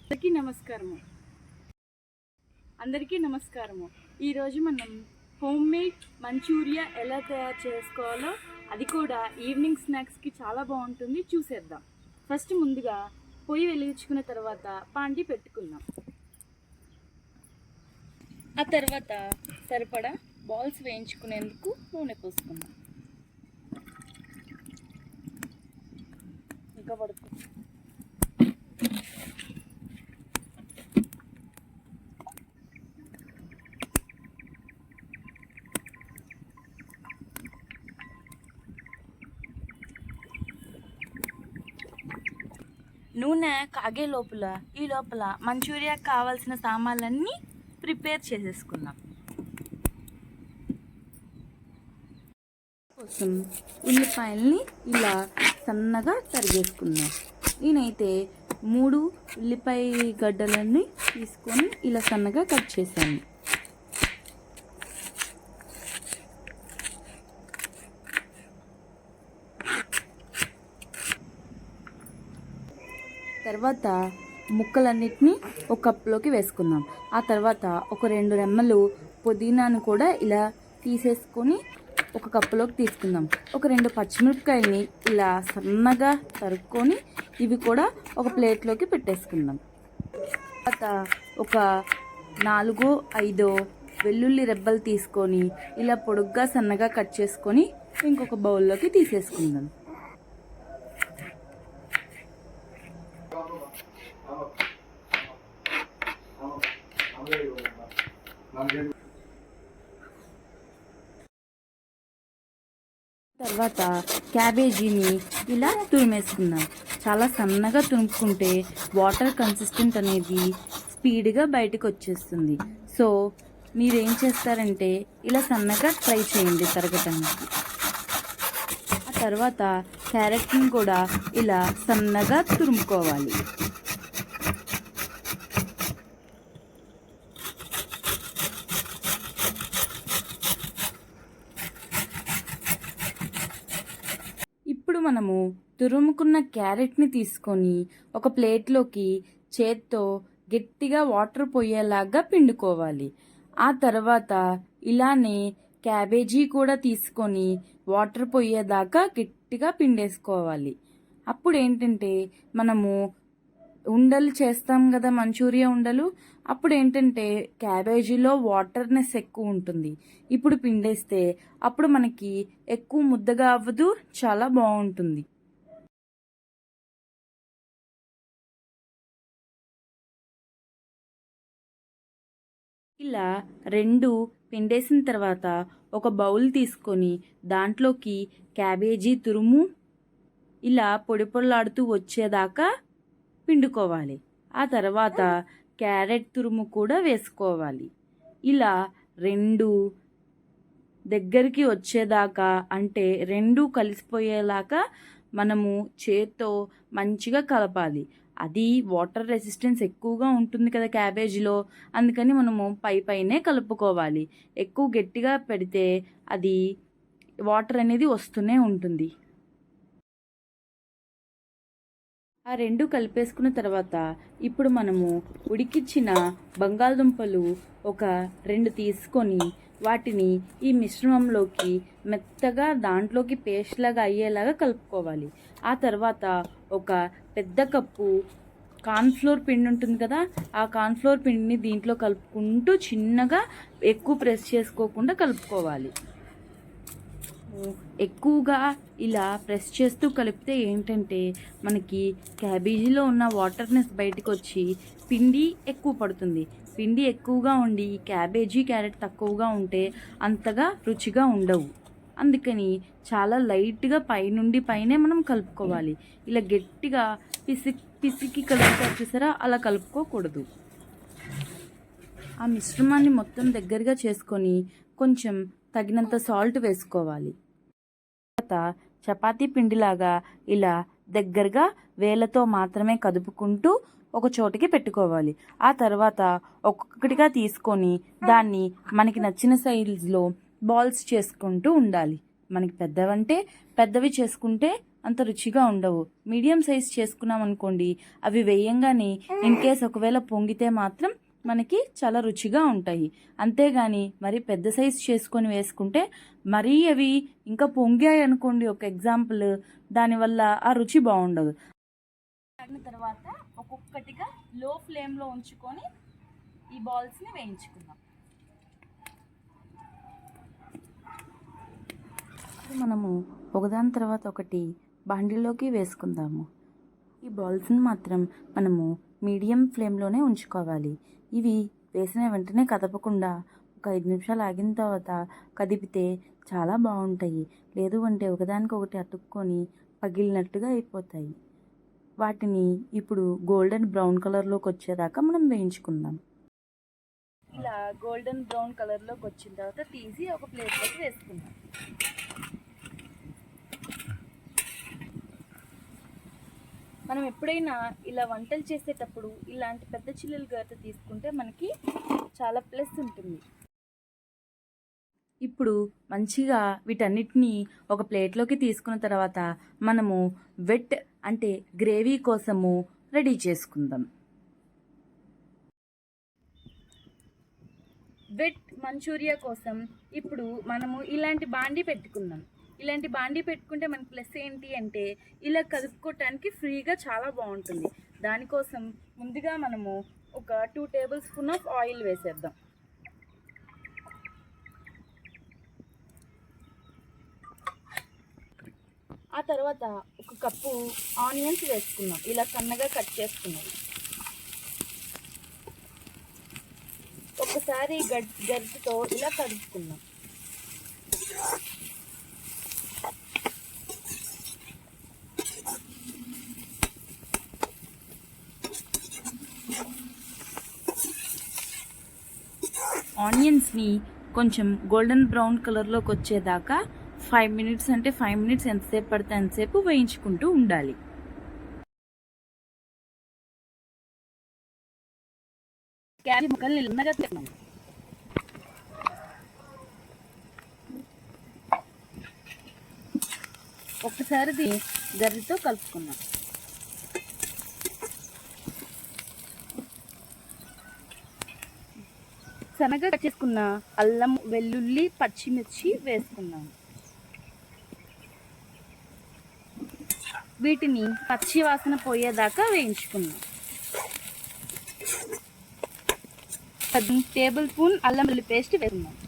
అందరికీ నమస్కారము. ఈరోజు మనం హోమ్ మేడ్ మంచూరియా ఎలా తయారు చేసుకోవాలో, అది కూడా ఈవినింగ్ స్నాక్స్కి చాలా బాగుంటుంది, చూసేద్దాం. ఫస్ట్ ముందుగా పొయ్యి వెలిగించుకున్న తర్వాత పాండి పెట్టుకుందాం. ఆ తర్వాత సరిపడా బాల్స్ వేయించుకునేందుకు నూనె పోసుకుందాం. ఇంకా పడుతుంది. నూనె కాగే ఈ లోపల మంచూరియాకి కావాల్సిన సామాన్లన్నీ ప్రిపేర్ చేసేసుకుందాం. కోసం ఉల్లిపాయల్ని ఇలా సన్నగా తరిగేసుకుందాం. నేనైతే 3 ఉల్లిపాయ గడ్డలన్నీ తీసుకొని ఇలా సన్నగా కట్ చేశాను. తర్వాత ముక్కలన్నిటినీ ఒక కప్లోకి వేసుకుందాం. ఆ తర్వాత ఒక 2 రెమ్మలు పుదీనాను కూడా ఇలా తీసేసుకొని ఒక కప్పులోకి తీసుకుందాం. ఒక 2 పచ్చిమిరపకాయలని ఇలా సన్నగా తరుక్కొని ఇవి కూడా ఒక ప్లేట్లోకి పెట్టేసుకుందాం. తర్వాత ఒక 4-5 వెల్లుల్లి రెబ్బలు తీసుకొని ఇలా పొడుగ్గా సన్నగా కట్ చేసుకొని ఇంకొక బౌల్లోకి తీసేసుకుందాం. తర్వాత క్యాబేజీని ఇలా తురిమేసుకుందాం. చాలా సన్నగా తురుముకుంటే వాటర్ కన్సిస్టెంట్ అనేది స్పీడ్గా బయటకు వచ్చేస్తుంది. సో మీరేం చేస్తారంటే ఇలా సన్నగా ట్రై చేయండి తరగటానికి. ఆ తర్వాత క్యారెట్ని కూడా ఇలా సన్నగా తురుముకోవాలి. ఇప్పుడు మనము తురుముకున్న క్యారెట్ని తీసుకొని ఒక ప్లేట్లోకి చేత్తో గట్టిగా వాటర్ పోయేలాగా పిండుకోవాలి. ఆ తర్వాత ఇలానే క్యాబేజీ కూడా తీసుకొని వాటర్ పోయేదాకా గట్టిగా పిండేసుకోవాలి. అప్పుడు ఏంటంటే మనము ఉండలు చేస్తాం కదా, మంచూరియా ఉండలు, అప్పుడు ఏంటంటే క్యాబేజీలో వాటర్నెస్ ఎక్కువ ఉంటుంది. ఇప్పుడు పిండేస్తే అప్పుడు మనకి ఎక్కువ ముద్దగా అవ్వదు, చాలా బాగుంటుంది. ఇలా 2 పిండేసిన తర్వాత ఒక బౌల్ తీసుకొని దాంట్లోకి క్యాబేజీ తురుము ఇలా పొడి పొడిలాడుతూ వచ్చేదాకా పిండుకోవాలి. ఆ తర్వాత క్యారెట్ తురుము కూడా వేసుకోవాలి. ఇలా 2 దగ్గరికి వచ్చేదాకా, అంటే 2 కలిసిపోయేలాగా మనము చేత్తో మంచిగా కలపాలి. అది వాటర్ రెసిస్టెన్స్ ఎక్కువగా ఉంటుంది కదా క్యాబేజీలో, అందుకని మనము పైనే కలుపుకోవాలి. ఎక్కువ గట్టిగా పెడితే అది వాటర్ అనేది వస్తూనే ఉంటుంది. ఆ 2 కలిపేసుకున్న తర్వాత ఇప్పుడు మనము ఉడికించిన బంగాళదుంపలు ఒక 2 తీసుకొని వాటిని ఈ మిశ్రమంలోకి మెత్తగా దాంట్లోకి పేస్ట్ లాగా అయ్యేలాగా కలుపుకోవాలి. ఆ తర్వాత ఒక పెద్ద కప్పు కార్న్ఫ్లోర్ పిండి ఉంటుంది కదా, ఆ కార్న్ఫ్లోర్ పిండిని దీంట్లో కలుపుకుంటూ చిన్నగా ఎక్కువ ప్రెస్ చేసుకోకుండా కలుపుకోవాలి. ఎక్కువగా ఇలా ప్రెస్ చేస్తూ కలిపితే ఏంటంటే మనకి క్యాబేజీలో ఉన్న వాటర్నెస్ బయటకు వచ్చి పిండి ఎక్కువ పడుతుంది. పిండి ఎక్కువగా ఉండి క్యారెట్ తక్కువగా ఉంటే అంతగా రుచిగా ఉండవు. అందుకని చాలా లైట్గా పైనుండి పైనే మనం కలుపుకోవాలి. ఇలా గట్టిగా పిసికి కలుపుతారు చూసారా, అలా కలుపుకోకూడదు. ఆ మిశ్రమాన్ని మొత్తం దగ్గరగా చేసుకొని కొంచెం తగినంత సాల్ట్ వేసుకోవాలి. తర్వాత చపాతీ పిండిలాగా ఇలా దగ్గరగా వేళ్ళతో మాత్రమే కదుపుకుంటూ ఒక చోటికి పెట్టుకోవాలి. ఆ తర్వాత ఒక్కొక్కటిగా తీసుకొని దాన్ని మనకి నచ్చిన సైజులో బాల్స్ చేసుకుంటూ ఉండాలి. మనకి పెద్దవంటే పెద్దవి చేసుకుంటే అంత రుచిగా ఉండవు. మీడియం సైజ్ చేసుకున్నాం అనుకోండి, అవి వేయంగానే ఇన్ కేస్ ఒకవేళ పొంగితే మాత్రం మనకి చాలా రుచిగా ఉంటాయి. అంతేగాని మరి పెద్ద సైజ్ చేసుకొని వేసుకుంటే మరీ అవి ఇంకా పొంగాయి అనుకోండి, ఒక ఎగ్జాంపుల్, దానివల్ల ఆ రుచి బాగుండదు. తాగిన తర్వాత ఒక్కొక్కటిగా లో ఫ్లేమ్లో ఉంచుకొని ఈ బాల్స్ని వేయించుకుందాం. మనము ఒకదాని తర్వాత ఒకటి బాండిల్లోకి వేసుకుందాము. ఈ బాల్స్ని మాత్రం మనము మీడియం ఫ్లేమ్లోనే ఉంచుకోవాలి. ఇవి వేసిన వెంటనే కదపకుండా ఒక 5 నిమిషాలు ఆగిన తర్వాత కదిపితే చాలా బాగుంటాయి. లేదు అంటే ఒకదానికొకటి అతుక్కొని పగిలినట్టుగా అయిపోతాయి. వాటిని ఇప్పుడు గోల్డెన్ బ్రౌన్ కలర్లోకి వచ్చేదాకా మనం వేయించుకుందాం. ఇలా గోల్డెన్ బ్రౌన్ కలర్లోకి వచ్చిన తర్వాత తీసి ఒక ప్లేట్లోకి వేసుకుందాం. మనం ఎప్పుడైనా ఇలా వంటలు చేసేటప్పుడు ఇలాంటి పెద్ద చిల్లులు గరిటె తీసుకుంటే మనకి చాలా ప్లస్ ఉంటుంది. ఇప్పుడు మంచిగా వీటన్నిటినీ ఒక ప్లేట్లోకి తీసుకున్న తర్వాత మనము వెట్ అంటే గ్రేవీ కోసము రెడీ చేసుకుందాం. వెట్ మంచూరియా కోసం ఇప్పుడు మనము ఇలాంటి బాండీ పెట్టుకుందాం. ఇలాంటి బాండీ పెట్టుకుంటే మనకి ప్లస్ ఏంటి అంటే ఇలా కలుపుకోవటానికి ఫ్రీగా చాలా బాగుంటుంది. దానికోసం ముందుగా మనము ఒక 2 టేబుల్ స్పూన్ ఆఫ్ ఆయిల్ వేసేద్దాం. ఆ తర్వాత ఒక కప్పు ఆనియన్స్ వేసుకున్నాం, ఇలా సన్నగా కట్ చేసుకున్నాం. ఒకసారి గరిటెతో ఇలా కలుపుకున్నాం. ఆనియన్స్ని కొంచెం గోల్డెన్ బ్రౌన్ కలర్లోకి వచ్చేదాకా 5 మినిట్స్ అంటే 5 మినిట్స్ ఎంతసేపు పడితే అంతసేపు వేయించుకుంటూ ఉండాలి. క్యాబేజీ ముక్కల్ని నిమ్మగా తిన్నాం. ఒక్కసారి గరిటెతో కలుపుకున్నాం. సన్నగా కట్ చేసుకున్న అల్లం, వెల్లుల్లి, పచ్చిమిర్చి వేసుకున్నాం. వీటిని పచ్చి వాసన పోయేదాకా వేయించుకున్నాం. 10 టేబుల్ స్పూన్ అల్లం వెల్లుల్లి పేస్ట్ వేసుకున్నాం.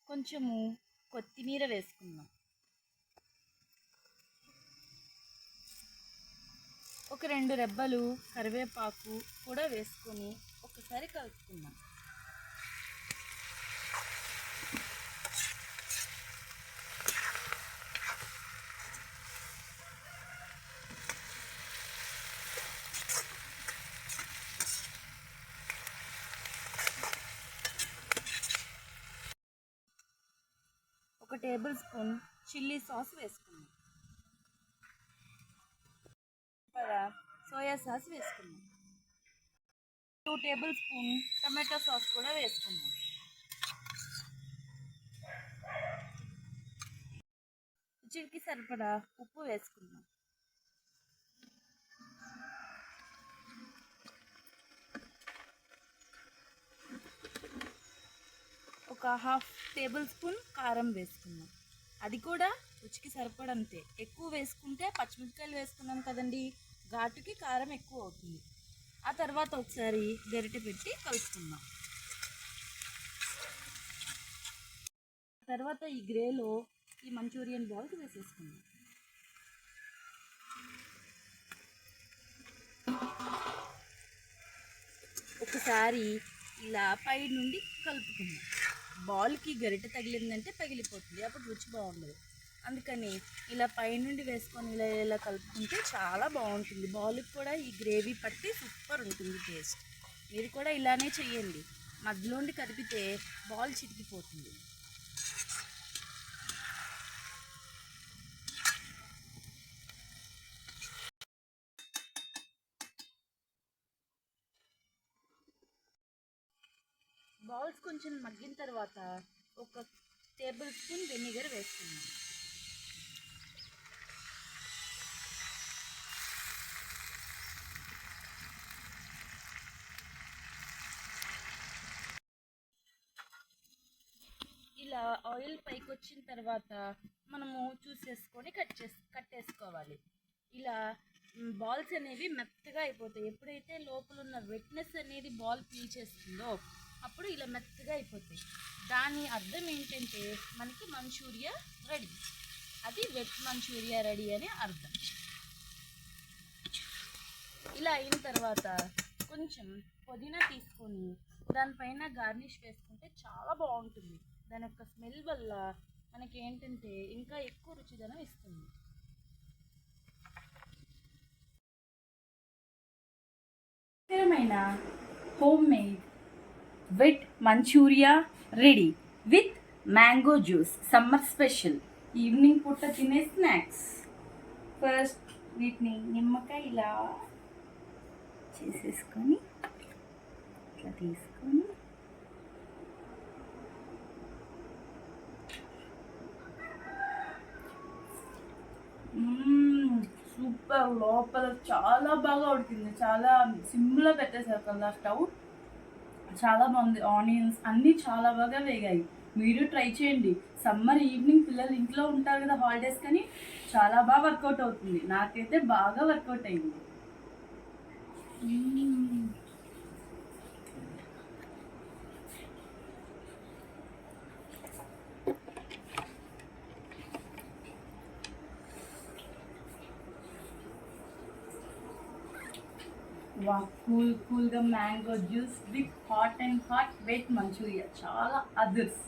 కొంచెము కొత్తిమీర వేసుకున్నాం. ఒక 2 రెబ్బలు కరివేపాకు కూడా వేసుకొని ఒకసారి కలుపుకున్నాం. ఒక టేబుల్ స్పూన్ చిల్లీ సాస్ వేసుకున్నాం. సోయా సాస్ వేసుకున్నాం. 2 టేబుల్ స్పూన్ టమాటో సాస్ కూడా వేసుకున్నాం. రుచికి సరిపడా ఉప్పు వేసుకున్నాం. ఒక 1/2 టేబుల్ స్పూన్ కారం వేసుకున్నాం. అది కూడా రుచికి సరిపడంతే. ఎక్కువ వేసుకుంటే పచ్చిమిరపకాయలు వేసుకున్నాం కదండి, ఘాటుకి కారం ఎక్కువ అవుతుంది. ఆ తర్వాత ఒకసారి గరిటె పెట్టి కలుపుకుందాం. తర్వాత ఈ గ్రేలో ఈ మంచూరియన్ బాల్స్ వేసేసుకుందాం. ఒకసారి ఇలా పై నుండి కలుపుకుందాం. బాల్కి గరిటె తగిలిందంటే పగిలిపోతుంది, అప్పుడు రుచి బాగుండదు. అందుకని ఇలా పైనుండి వేసుకొని ఇలా ఇలా కలుపుకుంటే చాలా బాగుంటుంది. బాల్కి కూడా ఈ గ్రేవీ పట్టి సూపర్ ఉంటుంది టేస్ట్. మీరు కూడా ఇలానే చెయ్యండి. మధ్యలోండి కదిపితే బాల్ చితికిపోతుంది. బాల్స్ కొంచెం మగ్గిన తర్వాత ఒక టేబుల్ స్పూన్ వెనిగర్ వేస్తున్నాం. ఇలా ఆయిల్ పైకి వచ్చిన తర్వాత మనము చూసేసుకొని కట్టేసుకోవాలి. ఇలా బాల్స్ అనేవి మెత్తగా అయిపోతాయి. ఎప్పుడైతే లోపల ఉన్న వెట్నెస్ అనేది బాల్ పీల్చేస్తుందో అప్పుడు ఇలా మెత్తగా అయిపోతాయి. దాని అర్థం ఏంటంటే మనకి మంచూరియా రెడీ. అది వెట్ మంచూరియా రెడీ అని అర్థం. ఇలా అయిన తర్వాత కొంచెం పుదీనా తీసుకొని దానిపైన గార్నిష్ వేసుకుంటే చాలా బాగుంటుంది. దాని యొక్క స్మెల్ వల్ల మనకి ఏంటంటే ఇంకా ఎక్కువ రుచిదనం ఇస్తుంది. రుచికరమైన homemade wet manchuria ready with mango juice. Summer special evening పూట తినే స్నాక్స్. ఫస్ట్ వీటిని నిమ్మకాయ ఇలా చేసేసుకొని ఇట్లా తీసుకొని సూపర్. లోపల చాలా బాగా ఉడికింది. చాలా సిమ్లో పెట్టేశారు కదా స్టవ్. చాలా బాగుంది. ఆనియన్స్ అన్నీ చాలా బాగా వేగాయి. మీరు ట్రై చేయండి. సమ్మర్ ఈవినింగ్ పిల్లలు ఇంట్లో ఉంటారు కదా హాలిడేస్, కానీ చాలా బాగా వర్కౌట్ అవుతుంది. నాకైతే బాగా వర్కౌట్ అయింది. వా, కూల్గా mango juice with hot wet manchuria చాలా అదర్స్.